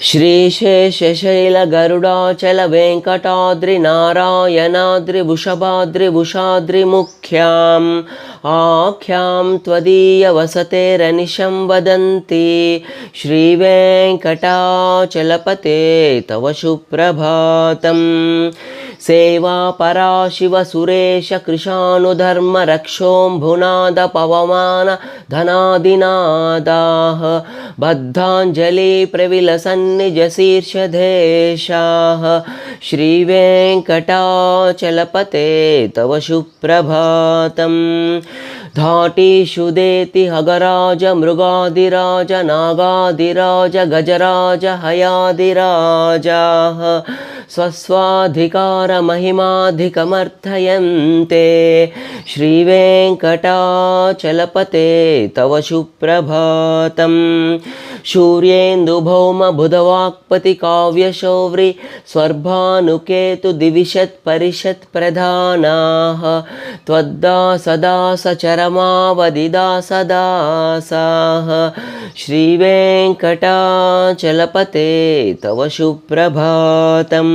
श्रीशेषशैलगरुडाचलवेङ्कटाद्रिनारायणाद्रिवृषभाद्रिवुषाद्रिमुख्याम् आख्यां त्वदीयवसतेरनिशं वदन्ति श्रीवेङ्कटाचलपते तव सुप्रभातम्। सेवा पराशिवसुरेश कृशानुधर्मरक्षोऽम्भुनाद पवमान धनादिनादाः बद्धाञ्जलि प्रविलसन्निजशीर्षदेशाः श्रीवेङ्कटाचलपते तव सुप्रभातम्। धाटीषु देति हगराज मृगादिराज नागादिराज गजराज हयादिराजाः स्वस्वाधिकारमहिमाधिकमर्थयन्ते श्रीवेङ्कटाचलपते तव सुप्रभातम्। सूर्येन्दुभौमबुधवाक्पति काव्यशौव्रि स्वर्भानुकेतुदिविशत्परिषत्प्रधानाः त्वद्दासदासचरमावदिदासदासाः श्रीवेङ्कटाचलपते तव सुप्रभातम्।